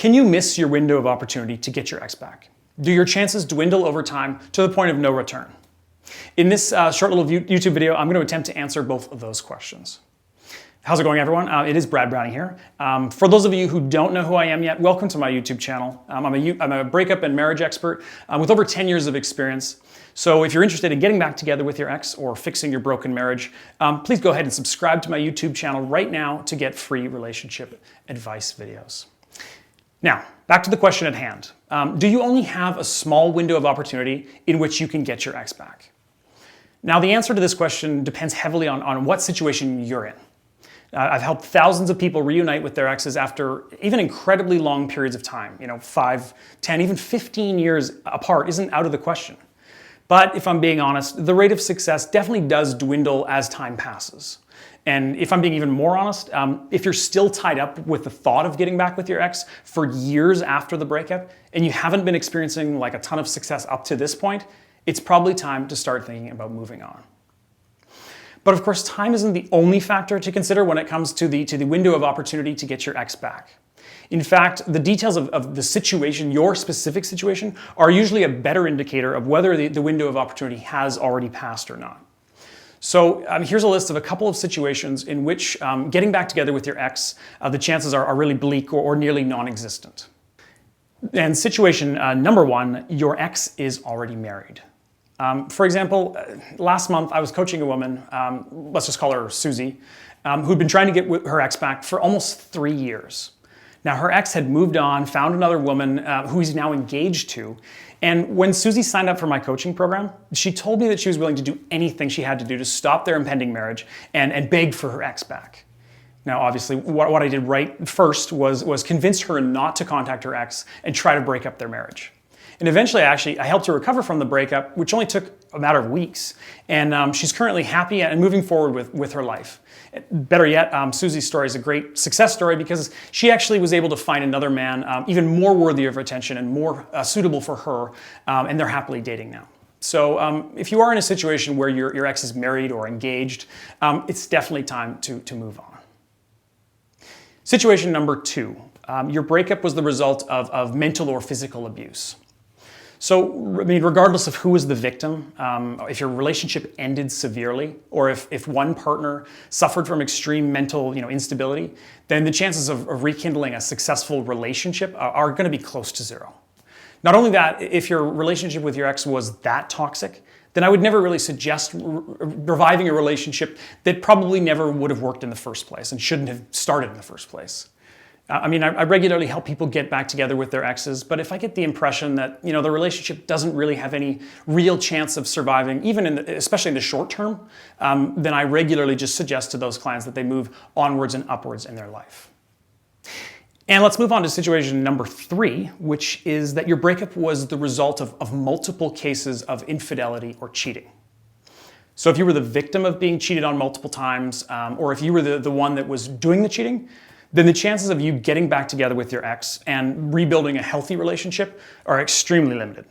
Can you miss your window of opportunity to get your ex back? Do your chances dwindle over time to the point of no return? In this short little YouTube video, I'm going to attempt to answer both of those questions. How's it going, everyone? It is Brad Browning here. For those of you who don't know who I am yet, welcome to my YouTube channel. I'm a breakup and marriage expert with over 10 years of experience. So if you're interested in getting back together with your ex or fixing your broken marriage, please go ahead and subscribe to my YouTube channel right now to get free relationship advice videos. Now, back to the question at hand. Do you only have a small window of opportunity in which you can get your ex back? Now, the answer to this question depends heavily on what situation you're in. I've helped thousands of people reunite with their exes after even incredibly long periods of time. 5, 10, even 15 years apart isn't out of the question. But if I'm being honest, the rate of success definitely does dwindle as time passes. And if I'm being even more honest, if you're still tied up with the thought of getting back with your ex for years after the breakup, and you haven't been experiencing like a ton of success up to this point, it's probably time to start thinking about moving on. But of course, time isn't the only factor to consider when it comes to the window of opportunity to get your ex back. In fact, the details of the situation, your specific situation, are usually a better indicator of whether the window of opportunity has already passed or not. So here's a list of a couple of situations in which getting back together with your ex, the chances are really bleak or nearly non-existent. And situation number one, your ex is already married. For example, last month I was coaching a woman, let's just call her Susie, who'd been trying to get her ex back for almost 3 years. Now her ex had moved on, found another woman who he's now engaged to, and when Susie signed up for my coaching program, she told me that she was willing to do anything she had to do to stop their impending marriage and beg for her ex back. Now obviously what I did right first was convince her not to contact her ex and try to break up their marriage. And eventually, I helped her recover from the breakup, which only took a matter of weeks. And she's currently happy and moving forward with her life. Better yet, Susie's story is a great success story because she actually was able to find another man even more worthy of her attention and more suitable for her, and they're happily dating now. So if you are in a situation where your ex is married or engaged, it's definitely time to move on. Situation number two, your breakup was the result of mental or physical abuse. So, regardless of who was the victim, if your relationship ended severely, or if one partner suffered from extreme mental instability, then the chances of rekindling a successful relationship are going to be close to zero. Not only that, if your relationship with your ex was that toxic, then I would never really suggest reviving a relationship that probably never would have worked in the first place and shouldn't have started in the first place. I regularly help people get back together with their exes, but if I get the impression that the relationship doesn't really have any real chance of surviving, especially in the short term, then I regularly just suggest to those clients that they move onwards and upwards in their life. And let's move on to situation number three, which is that your breakup was the result of multiple cases of infidelity or cheating. So if you were the victim of being cheated on multiple times, or if you were the one that was doing the cheating, then the chances of you getting back together with your ex and rebuilding a healthy relationship are extremely limited.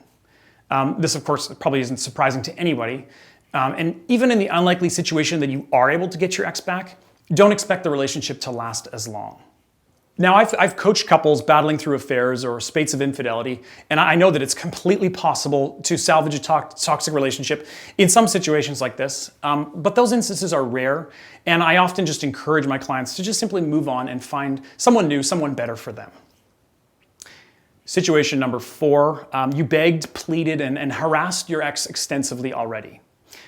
This, of course, probably isn't surprising to anybody. And even in the unlikely situation that you are able to get your ex back, don't expect the relationship to last as long. Now, I've coached couples battling through affairs or spates of infidelity, and I know that it's completely possible to salvage a toxic relationship in some situations like this, but those instances are rare, and I often just encourage my clients to just simply move on and find someone new, someone better for them. Situation number four, you begged, pleaded, and harassed your ex extensively already.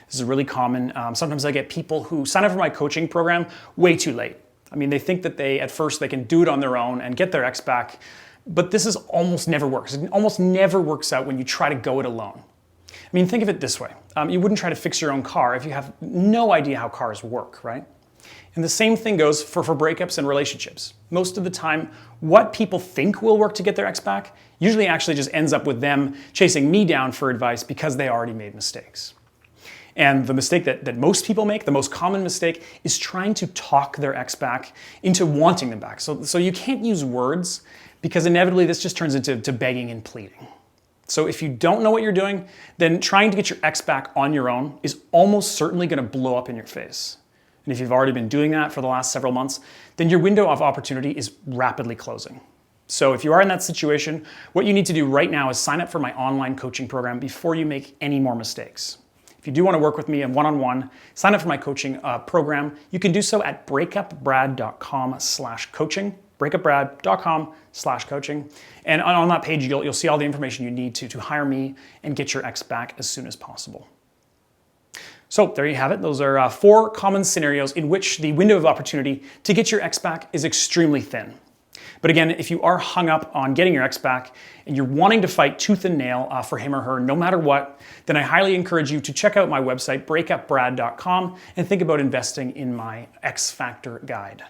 This is really common. Sometimes I get people who sign up for my coaching program way too late. They think that at first they can do it on their own and get their ex back, but this almost never works. It almost never works out when you try to go it alone. Think of it this way. You wouldn't try to fix your own car if you have no idea how cars work, right? And the same thing goes for breakups and relationships. Most of the time, what people think will work to get their ex back usually actually just ends up with them chasing me down for advice because they already made mistakes. And the mistake that most people make, the most common mistake, is trying to talk their ex back into wanting them back. So you can't use words because inevitably this just turns into begging and pleading. So if you don't know what you're doing, then trying to get your ex back on your own is almost certainly going to blow up in your face. And if you've already been doing that for the last several months, then your window of opportunity is rapidly closing. So if you are in that situation, what you need to do right now is sign up for my online coaching program before you make any more mistakes. If you do want to work with me one-on-one, sign up for my coaching program. You can do so at breakupbrad.com/coaching, breakupbrad.com/coaching. And on that page, you'll see all the information you need to hire me and get your ex back as soon as possible. So there you have it. Those are 4 common scenarios in which the window of opportunity to get your ex back is extremely thin. But again, if you are hung up on getting your ex back and you're wanting to fight tooth and nail for him or her no matter what, then I highly encourage you to check out my website, breakupbrad.com, and think about investing in my X Factor guide.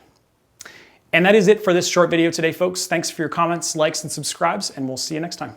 And that is it for this short video today, folks. Thanks for your comments, likes, and subscribes, and we'll see you next time.